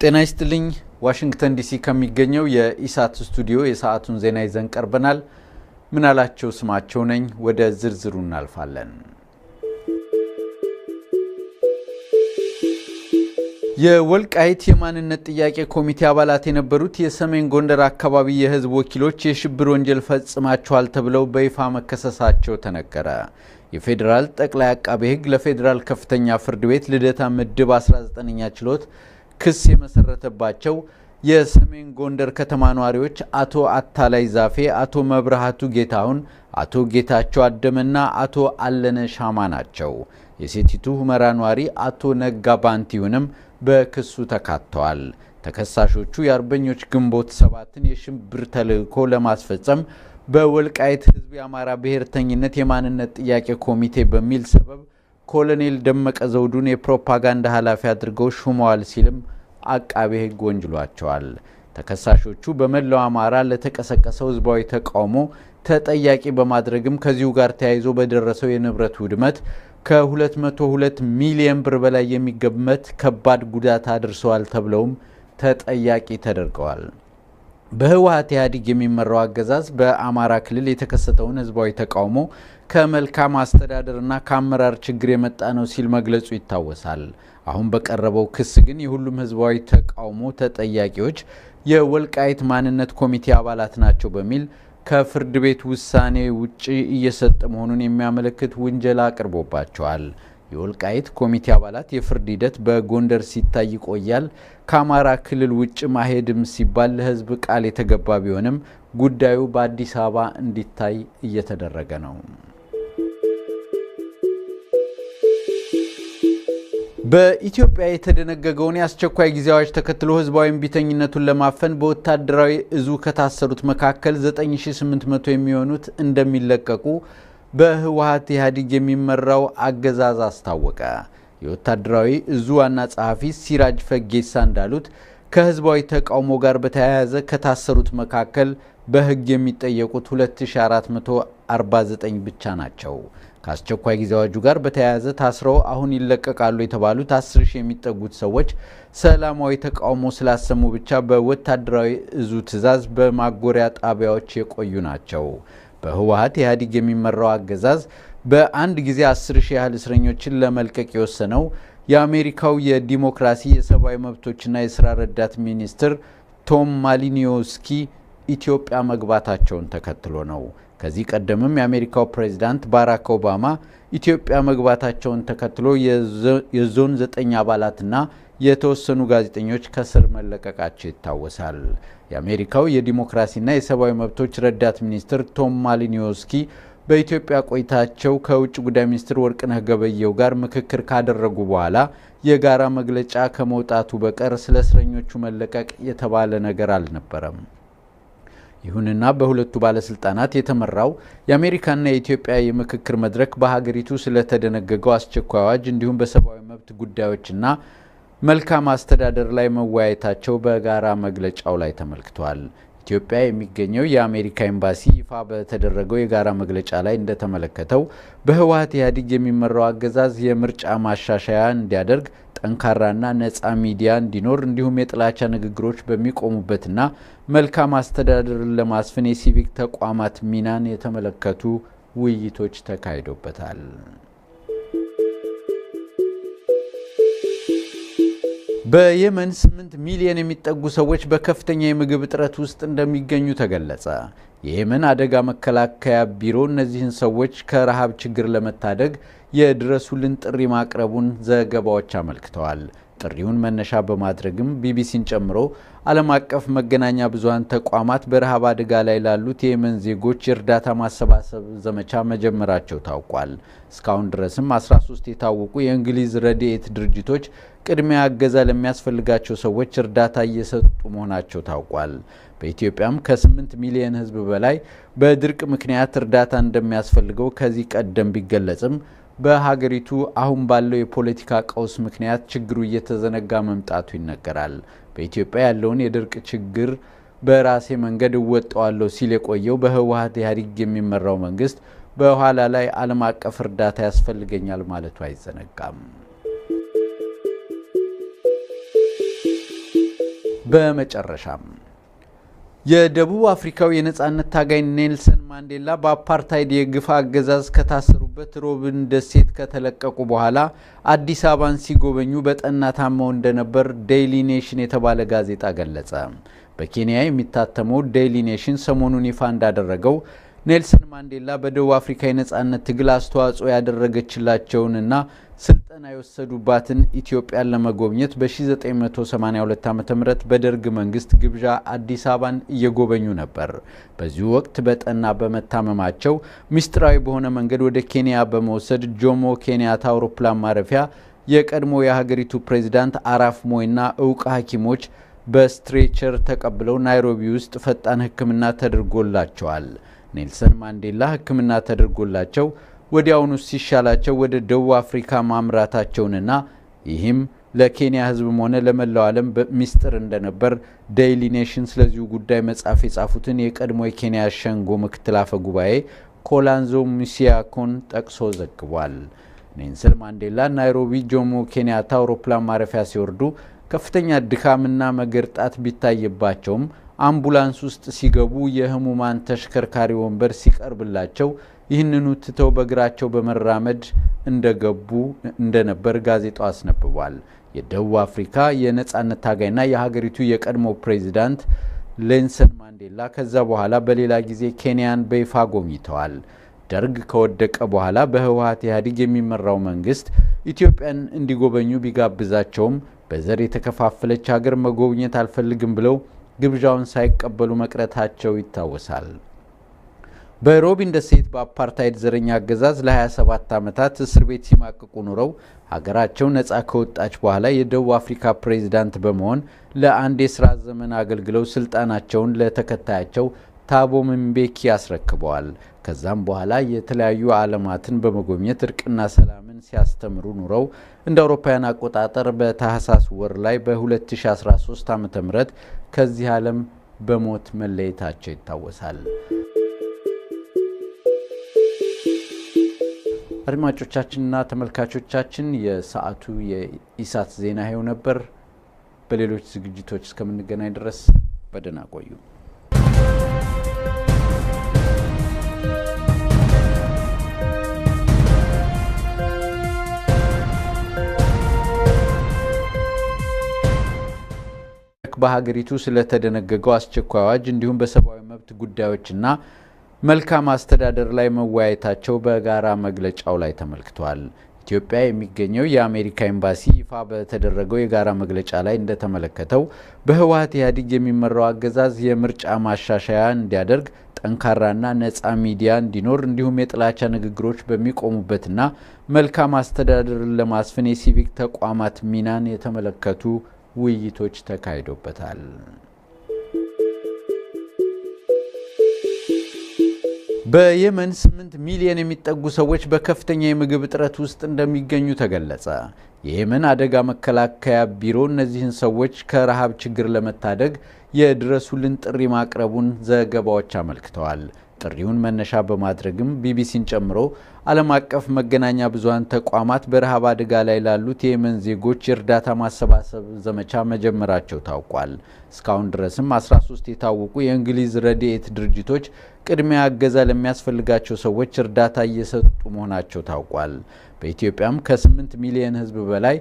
ጤና ይስጥልኝ ዋሽንግተን ዲሲ ከሚገኘው የኢሳት ስቱዲዮ የሰዓቱን ዜና ይዘን ቀርበናል። ምናላቸው ስማቸው ነኝ። ወደ ዝርዝሩ እናልፋለን። የወልቃይት የማንነት ጥያቄ ኮሚቴ አባላት የነበሩት የሰሜን ጎንደር አካባቢ የህዝብ ወኪሎች የሽብር ወንጀል ፈጽማቸዋል ተብለው በይፋ መከሰሳቸው ተነገረ። የፌዴራል ጠቅላይ አቃቤ ሕግ ለፌዴራል ከፍተኛ ፍርድ ቤት ልደታ ምድብ 19ኛ ችሎት ክስ የመሰረተባቸው የሰሜን ጎንደር ከተማ ነዋሪዎች አቶ አታላይ ዛፌ፣ አቶ መብራሃቱ ጌታሁን፣ አቶ ጌታቸው አደመና አቶ አለነ ሻማ ናቸው። የሴቲቱ ሁመራ ነዋሪ አቶ ነጋ ባንቲውንም በክሱ ተካተዋል። ተከሳሾቹ የአርበኞች ግንቦት 7ን የሽብር ተልዕኮ ለማስፈጸም በወልቃይት ህዝብ የአማራ ብሔርተኝነት የማንነት ጥያቄ ኮሚቴ በሚል ሰበብ ኮሎኔል ደመቀ ዘውዱን የፕሮፓጋንዳ ኃላፊ አድርገው ሹመዋል ሲልም አቃቤ ሕግ ወንጅሏቸዋል። ተከሳሾቹ በመላው አማራ ለተቀሰቀሰው ህዝባዊ ተቃውሞ ተጠያቂ በማድረግም ከዚሁ ጋር ተያይዞ በደረሰው የንብረት ውድመት ከ202 ሚሊዮን ብር በላይ የሚገመት ከባድ ጉዳት አድርሰዋል ተብለውም ተጠያቂ ተደርገዋል። በህወሓት ኢህአዴግ የሚመራው አገዛዝ በአማራ ክልል የተከሰተውን ህዝባዊ ተቃውሞ ከመልካም አስተዳደርና ከአመራር ችግር የመጣ ነው ሲል መግለጹ ይታወሳል። አሁን በቀረበው ክስ ግን የሁሉም ህዝባዊ ተቃውሞ ተጠያቂዎች የወልቃይት ማንነት ኮሚቴ አባላት ናቸው በሚል ከፍርድ ቤት ውሳኔ ውጪ እየሰጠ መሆኑን የሚያመለክት ውንጀላ አቅርቦባቸዋል። የወልቃይት ኮሚቴ አባላት የፍርድ ሂደት በጎንደር ሲታይ ይቆያል፣ ከአማራ ክልል ውጭ ማሄድም ሲባል ለህዝብ ቃል የተገባ ቢሆንም ጉዳዩ በአዲስ አበባ እንዲታይ እየተደረገ ነው። በኢትዮጵያ የተደነገገውን የአስቸኳይ ጊዜ አዋጅ ተከትሎ ህዝባዊ እምቢተኝነቱን ለማፈን በወታደራዊ እዙ ከታሰሩት መካከል 9800 የሚሆኑት እንደሚለቀቁ በህወሓት ኢህአዴግ የሚመራው አገዛዝ አስታወቀ። የወታደራዊ እዙ ዋና ጸሐፊ ሲራጅ ፈጌሳ እንዳሉት ከህዝባዊ ተቃውሞ ጋር በተያያዘ ከታሰሩት መካከል በህግ የሚጠየቁት 2449 ብቻ ናቸው። ከአስቸኳይ ጊዜ አዋጁ ጋር በተያያዘ ታስረው አሁን ይለቀቃሉ የተባሉት 10000 የሚጠጉት ሰዎች ሰላማዊ ተቃውሞ ስላሰሙ ብቻ በወታደራዊ እዙ ትዕዛዝ በማጎሪያ ጣቢያዎች የቆዩ ናቸው። በህወሓት ኢህአዴግ የሚመራው አገዛዝ በአንድ ጊዜ 10000 ያህል እስረኞችን ለመልቀቅ የወሰነው የአሜሪካው የዲሞክራሲ የሰብአዊ መብቶችና የሥራ ረዳት ሚኒስትር ቶም ማሊኖውስኪ ኢትዮጵያ መግባታቸውን ተከትሎ ነው። ከዚህ ቀደምም የአሜሪካው ፕሬዝዳንት ባራክ ኦባማ ኢትዮጵያ መግባታቸውን ተከትሎ የዞን 9 አባላትና የተወሰኑ ጋዜጠኞች ከስር መለቀቃቸው ይታወሳል። የአሜሪካው የዲሞክራሲና የሰብአዊ መብቶች ረዳት ሚኒስትር ቶም ማሊኖውስኪ በኢትዮጵያ ቆይታቸው ከውጭ ጉዳይ ሚኒስትር ወርቅነህ ገበየሁ ጋር ምክክር ካደረጉ በኋላ የጋራ መግለጫ ከመውጣቱ በቀር ስለ እስረኞቹ መለቀቅ የተባለ ነገር አልነበረም። ይሁንና በሁለቱ ባለስልጣናት የተመራው የአሜሪካና የኢትዮጵያ የምክክር መድረክ በሀገሪቱ ስለተደነገገው አስቸኳይ አዋጅ እንዲሁም በሰብአዊ መብት ጉዳዮችና መልካም አስተዳደር ላይ መወያየታቸው በጋራ መግለጫው ላይ ተመልክቷል። ኢትዮጵያ የሚገኘው የአሜሪካ ኤምባሲ ይፋ በተደረገው የጋራ መግለጫ ላይ እንደተመለከተው በህወሓት ኢህአዴግ የሚመራው አገዛዝ የምርጫ ማሻሻያ እንዲያደርግ፣ ጠንካራና ነፃ ሚዲያ እንዲኖር እንዲሁም የጥላቻ ንግግሮች በሚቆሙበትና መልካም አስተዳደርን ለማስፈን የሲቪክ ተቋማት ሚናን የተመለከቱ ውይይቶች ተካሂዶበታል። በየመን 8 ሚሊዮን የሚጠጉ ሰዎች በከፍተኛ የምግብ እጥረት ውስጥ እንደሚገኙ ተገለጸ። የየመን አደጋ መከላከያ ቢሮ እነዚህን ሰዎች ከረሃብ ችግር ለመታደግ የድረሱልን ጥሪ ማቅረቡን ዘገባዎች አመልክተዋል። ጥሪውን መነሻ በማድረግም ቢቢሲን ጨምሮ ዓለም አቀፍ መገናኛ ብዙሃን ተቋማት በረሃብ አደጋ ላይ ላሉት የየመን ዜጎች የእርዳታ ማሰባሰብ ዘመቻ መጀመራቸው ታውቋል። እስካሁን ድረስም 13 የታወቁ የእንግሊዝ ረድኤት ድርጅቶች ቅድሚያ እገዛ ለሚያስፈልጋቸው ሰዎች እርዳታ እየሰጡ መሆናቸው ታውቋል። በኢትዮጵያም ከ8 ሚሊዮን ህዝብ በላይ በድርቅ ምክንያት እርዳታ እንደሚያስፈልገው ከዚህ ቀደም ቢገለጽም በሀገሪቱ አሁን ባለው የፖለቲካ ቀውስ ምክንያት ችግሩ እየተዘነጋ መምጣቱ ይነገራል። በኢትዮጵያ ያለውን የድርቅ ችግር በራሴ መንገድ እወጣዋለሁ ሲል የቆየው በህወሓት ኢህአዴግ የሚመራው መንግስት በኋላ ላይ ዓለም አቀፍ እርዳታ ያስፈልገኛል ማለቱ አይዘነጋም። በመጨረሻም የደቡብ አፍሪካው የነጻነት ታጋይ ኔልሰን ማንዴላ በአፓርታይድ የግፍ አገዛዝ ከታሰሩበት ሮቢን ደሴት ከተለቀቁ በኋላ አዲስ አበባን ሲጎበኙ በጠና ታመው እንደነበር ዴይሊ ኔሽን የተባለ ጋዜጣ ገለጸ። በኬንያ የሚታተመው ዴይሊ ኔሽን ሰሞኑን ይፋ እንዳደረገው ኔልሰን ማንዴላ በደቡብ አፍሪካ የነጻነት ትግል አስተዋጽኦ ያደረገችላቸውንና ስልጠና የወሰዱባትን ኢትዮጵያን ለመጎብኘት በ1982 ዓ.ም በደርግ መንግስት ግብዣ አዲስ አበባን እየጎበኙ ነበር። በዚህ ወቅት በጠና በመታመማቸው ሚስጥራዊ በሆነ መንገድ ወደ ኬንያ በመውሰድ ጆሞ ኬንያታ አውሮፕላን ማረፊያ የቀድሞ የሀገሪቱ ፕሬዝዳንት አራፍ ሞይና ዕውቅ ሐኪሞች በስትሬቸር ተቀብለው ናይሮቢ ውስጥ ፈጣን ሕክምና ተደርጎላቸዋል። ኔልሰን ማንዴላ ሕክምና ተደርጎላቸው ወዲያውኑ ሲሻላቸው ወደ ደቡብ አፍሪካ ማምራታቸውንና ይህም ለኬንያ ሕዝብም ሆነ ለመላው ዓለም ሚስጥር እንደነበር ዴይሊ ኔሽን ስለዚሁ ጉዳይ መጽሐፍ የጻፉትን የቀድሞ የኬንያ ሸንጎ ምክትል አፈ ጉባኤ ኮላንዞ ሙሲያኮን ጠቅሶ ዘግቧል። ኔልሰን ማንዴላ ናይሮቢ ጆሞ ኬንያታ አውሮፕላን ማረፊያ ሲወርዱ ከፍተኛ ድካምና መገርጣት ቢታይባቸውም አምቡላንስ ውስጥ ሲገቡ የህሙማን ተሽከርካሪ ወንበር ሲቀርብላቸው ይህንኑ ትተው በእግራቸው በመራመድ እንደገቡ እንደነበር ጋዜጣው አስነብቧል። የደቡብ አፍሪካ የነጻነት ታጋይና የሀገሪቱ የቀድሞ ፕሬዝዳንት ኔልሰን ማንዴላ ከዛ በኋላ በሌላ ጊዜ ኬንያን በይፋ ጎብኝተዋል። ደርግ ከወደቀ በኋላ በህወሓት ኢህአዴግ የሚመራው መንግስት ኢትዮጵያን እንዲጎበኙ ቢጋብዛቸውም በዘር የተከፋፈለች ሀገር መጎብኘት አልፈልግም ብለው ግብዣውን ሳይቀበሉ መቅረታቸው ይታወሳል። በሮቢን ደሴት በአፓርታይድ ዘረኛ አገዛዝ ለ27 ዓመታት እስር ቤት ሲማቅቁ ኑረው ሀገራቸው ነጻ ከወጣች በኋላ የደቡብ አፍሪካ ፕሬዝዳንት በመሆን ለአንድ የሥራ ዘመን አገልግለው ስልጣናቸውን ለተከታያቸው ታቦ ምቤኪ ያስረክበዋል። ከዛም በኋላ የተለያዩ ዓለማትን በመጎብኘት እርቅና ሰላምን ሲያስተምሩ ኑረው እንደ አውሮፓውያን አቆጣጠር በታህሳስ ወር ላይ በ2013 ዓ.ም ከዚህ ዓለም በሞት መለየታቸው ይታወሳል። አድማጮቻችንና ተመልካቾቻችን የሰዓቱ የኢሳት ዜና ይኸው ነበር። በሌሎች ዝግጅቶች እስከምንገናኝ ድረስ በደህና ቆዩ። በሀገሪቱ ስለተደነገገው አስቸኳይ አዋጅ እንዲሁም በሰብአዊ መብት ጉዳዮችና መልካም አስተዳደር ላይ መወያየታቸው በጋራ መግለጫው ላይ ተመልክቷል። ኢትዮጵያ የሚገኘው የአሜሪካ ኤምባሲ ይፋ በተደረገው የጋራ መግለጫ ላይ እንደተመለከተው በህወሓት ኢህአዴግ የሚመራው አገዛዝ የምርጫ ማሻሻያ እንዲያደርግ፣ ጠንካራና ነፃ ሚዲያ እንዲኖር እንዲሁም የጥላቻ ንግግሮች በሚቆሙበትና መልካም አስተዳደርን ለማስፈን የሲቪክ ተቋማት ሚናን የተመለከቱ ውይይቶች ተካሂዶበታል። በየመን 8 ሚሊዮን የሚጠጉ ሰዎች በከፍተኛ የምግብ እጥረት ውስጥ እንደሚገኙ ተገለጸ። የየመን አደጋ መከላከያ ቢሮ እነዚህን ሰዎች ከረሃብ ችግር ለመታደግ የድረሱልን ጥሪ ማቅረቡን ዘገባዎች አመልክተዋል። ጥሪውን መነሻ በማድረግም ቢቢሲን ጨምሮ ዓለም አቀፍ መገናኛ ብዙሃን ተቋማት በረሃብ አደጋ ላይ ላሉት የየመን ዜጎች የእርዳታ ማሰባሰብ ዘመቻ መጀመራቸው ታውቋል። እስካሁን ድረስም 13 የታወቁ የእንግሊዝ ረድኤት ድርጅቶች ቅድሚያ እገዛ ለሚያስፈልጋቸው ሰዎች እርዳታ እየሰጡ መሆናቸው ታውቋል። በኢትዮጵያም ከ8 ሚሊዮን ሕዝብ በላይ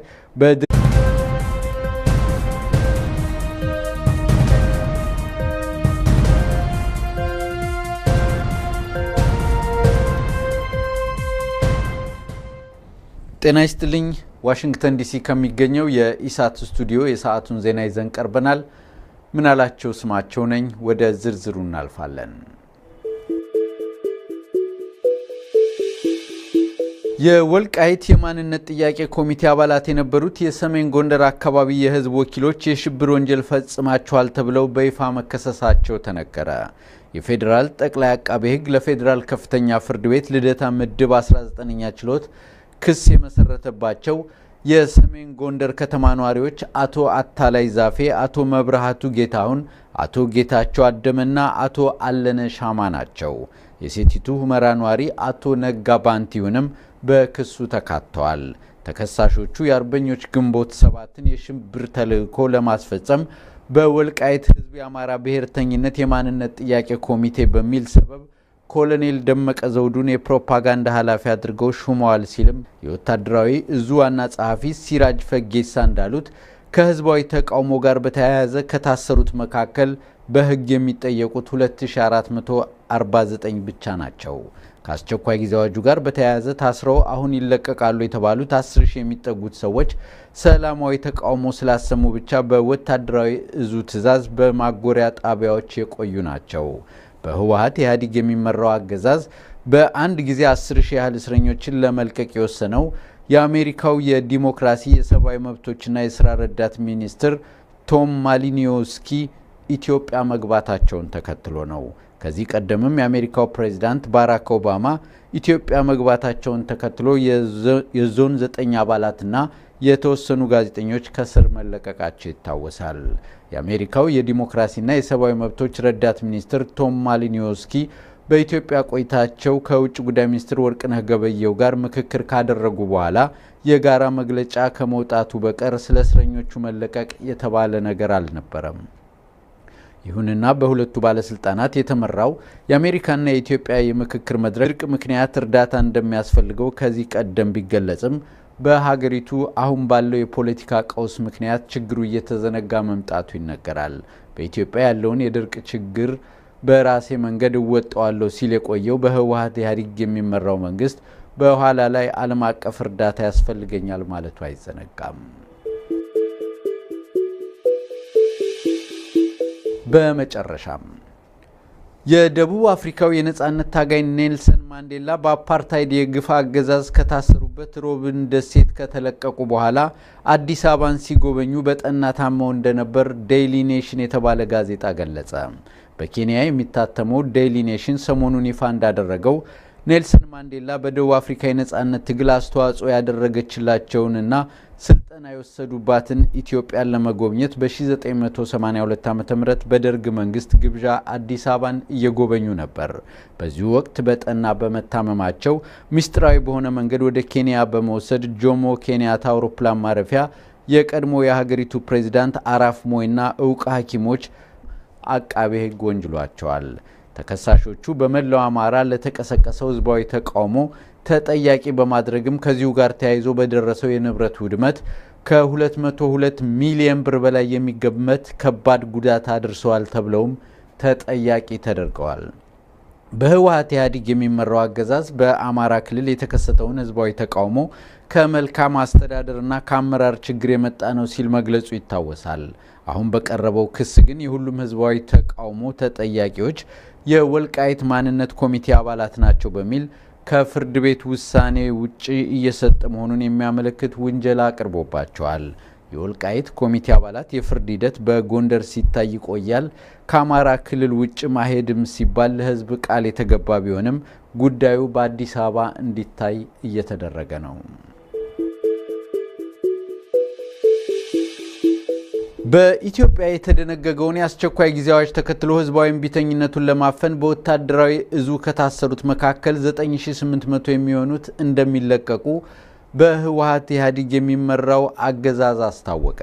ጤና ይስጥልኝ። ዋሽንግተን ዲሲ ከሚገኘው የኢሳት ስቱዲዮ የሰዓቱን ዜና ይዘን ቀርበናል። ምናላቸው ስማቸው ነኝ። ወደ ዝርዝሩ እናልፋለን። የወልቃይት የማንነት ጥያቄ ኮሚቴ አባላት የነበሩት የሰሜን ጎንደር አካባቢ የህዝብ ወኪሎች የሽብር ወንጀል ፈጽማቸዋል ተብለው በይፋ መከሰሳቸው ተነገረ። የፌዴራል ጠቅላይ አቃቤ ሕግ ለፌዴራል ከፍተኛ ፍርድ ቤት ልደታ ምድብ 19ኛ ችሎት ክስ የመሰረተባቸው የሰሜን ጎንደር ከተማ ነዋሪዎች አቶ አታላይ ዛፌ፣ አቶ መብራሃቱ ጌታሁን፣ አቶ ጌታቸው አደመና አቶ አለነ ሻማ ናቸው። የሴቲቱ ሁመራ ነዋሪ አቶ ነጋ ባንቲውንም በክሱ ተካተዋል። ተከሳሾቹ የአርበኞች ግንቦት 7ን የሽብር ተልዕኮ ለማስፈጸም በወልቃይት ህዝብ የአማራ ብሔርተኝነት የማንነት ጥያቄ ኮሚቴ በሚል ሰበብ ኮሎኔል ደመቀ ዘውዱን የፕሮፓጋንዳ ኃላፊ አድርገው ሹመዋል ሲልም የወታደራዊ እዙ ዋና ጸሐፊ ሲራጅ ፈጌሳ እንዳሉት ከህዝባዊ ተቃውሞ ጋር በተያያዘ ከታሰሩት መካከል በህግ የሚጠየቁት 2449 ብቻ ናቸው። ከአስቸኳይ ጊዜ አዋጁ ጋር በተያያዘ ታስረው አሁን ይለቀቃሉ የተባሉት 10,000 የሚጠጉት ሰዎች ሰላማዊ ተቃውሞ ስላሰሙ ብቻ በወታደራዊ እዙ ትዕዛዝ በማጎሪያ ጣቢያዎች የቆዩ ናቸው። በህወሓት ኢህአዴግ የሚመራው አገዛዝ በአንድ ጊዜ 10,000 ያህል እስረኞችን ለመልቀቅ የወሰነው የአሜሪካው የዲሞክራሲ የሰብአዊ መብቶችና የሥራ ረዳት ሚኒስትር ቶም ማሊኖውስኪ ኢትዮጵያ መግባታቸውን ተከትሎ ነው። ከዚህ ቀደምም የአሜሪካው ፕሬዝዳንት ባራክ ኦባማ ኢትዮጵያ መግባታቸውን ተከትሎ የዞን 9 አባላትና የተወሰኑ ጋዜጠኞች ከስር መለቀቃቸው ይታወሳል። የአሜሪካው የዲሞክራሲና የሰብአዊ መብቶች ረዳት ሚኒስትር ቶም ማሊኖውስኪ በኢትዮጵያ ቆይታቸው ከውጭ ጉዳይ ሚኒስትር ወርቅነህ ገበየሁ ጋር ምክክር ካደረጉ በኋላ የጋራ መግለጫ ከመውጣቱ በቀር ስለ እስረኞቹ መለቀቅ የተባለ ነገር አልነበረም። ይሁንና በሁለቱ ባለስልጣናት የተመራው የአሜሪካና የኢትዮጵያ የምክክር መድረክ ምክንያት እርዳታ እንደሚያስፈልገው ከዚህ ቀደም ቢገለጽም በሀገሪቱ አሁን ባለው የፖለቲካ ቀውስ ምክንያት ችግሩ እየተዘነጋ መምጣቱ ይነገራል። በኢትዮጵያ ያለውን የድርቅ ችግር በራሴ መንገድ እወጣዋለሁ ሲል የቆየው በህወሓት ኢህአዴግ የሚመራው መንግስት በኋላ ላይ ዓለም አቀፍ እርዳታ ያስፈልገኛል ማለቱ አይዘነጋም። በመጨረሻም የደቡብ አፍሪካው የነጻነት ታጋይ ኔልሰን ማንዴላ በአፓርታይድ የግፍ አገዛዝ ከታሰሩበት ሮቢን ደሴት ከተለቀቁ በኋላ አዲስ አበባን ሲጎበኙ በጠና ታመው እንደነበር ዴይሊ ኔሽን የተባለ ጋዜጣ ገለጸ። በኬንያ የሚታተመው ዴይሊ ኔሽን ሰሞኑን ይፋ እንዳደረገው ኔልሰን ማንዴላ በደቡብ አፍሪካ የነጻነት ትግል አስተዋጽኦ ያደረገችላቸውንና ስልጠና የወሰዱባትን ኢትዮጵያን ለመጎብኘት በ1982 ዓ.ም በደርግ መንግስት ግብዣ አዲስ አበባን እየጎበኙ ነበር። በዚህ ወቅት በጠና በመታመማቸው ምስጢራዊ በሆነ መንገድ ወደ ኬንያ በመውሰድ ጆሞ ኬንያታ አውሮፕላን ማረፊያ የቀድሞ የሀገሪቱ ፕሬዝዳንት አራፍ ሞይና ዕውቅ ሐኪሞች አቃቤ ሕግ ወንጅሏቸዋል። ተከሳሾቹ በመላው አማራ ለተቀሰቀሰው ህዝባዊ ተቃውሞ ተጠያቂ በማድረግም ከዚሁ ጋር ተያይዞ በደረሰው የንብረት ውድመት ከ202 ሚሊዮን ብር በላይ የሚገመት ከባድ ጉዳት አድርሰዋል ተብለውም ተጠያቂ ተደርገዋል። በህወሓት ኢህአዴግ የሚመራው አገዛዝ በአማራ ክልል የተከሰተውን ህዝባዊ ተቃውሞ ከመልካም አስተዳደርና ከአመራር ችግር የመጣ ነው ሲል መግለጹ ይታወሳል። አሁን በቀረበው ክስ ግን የሁሉም ህዝባዊ ተቃውሞ ተጠያቂዎች የወልቃይት ማንነት ኮሚቴ አባላት ናቸው በሚል ከፍርድ ቤት ውሳኔ ውጪ እየሰጠ መሆኑን የሚያመለክት ውንጀላ አቅርቦባቸዋል። የወልቃይት ኮሚቴ አባላት የፍርድ ሂደት በጎንደር ሲታይ ይቆያል፣ ከአማራ ክልል ውጭ ማሄድም ሲባል ለህዝብ ቃል የተገባ ቢሆንም ጉዳዩ በአዲስ አበባ እንዲታይ እየተደረገ ነው። በኢትዮጵያ የተደነገገውን የአስቸኳይ ጊዜ አዋጅ ተከትሎ ህዝባዊ እምቢተኝነቱን ለማፈን በወታደራዊ እዙ ከታሰሩት መካከል 9800 የሚሆኑት እንደሚለቀቁ በህወሓት ኢህአዴግ የሚመራው አገዛዝ አስታወቀ።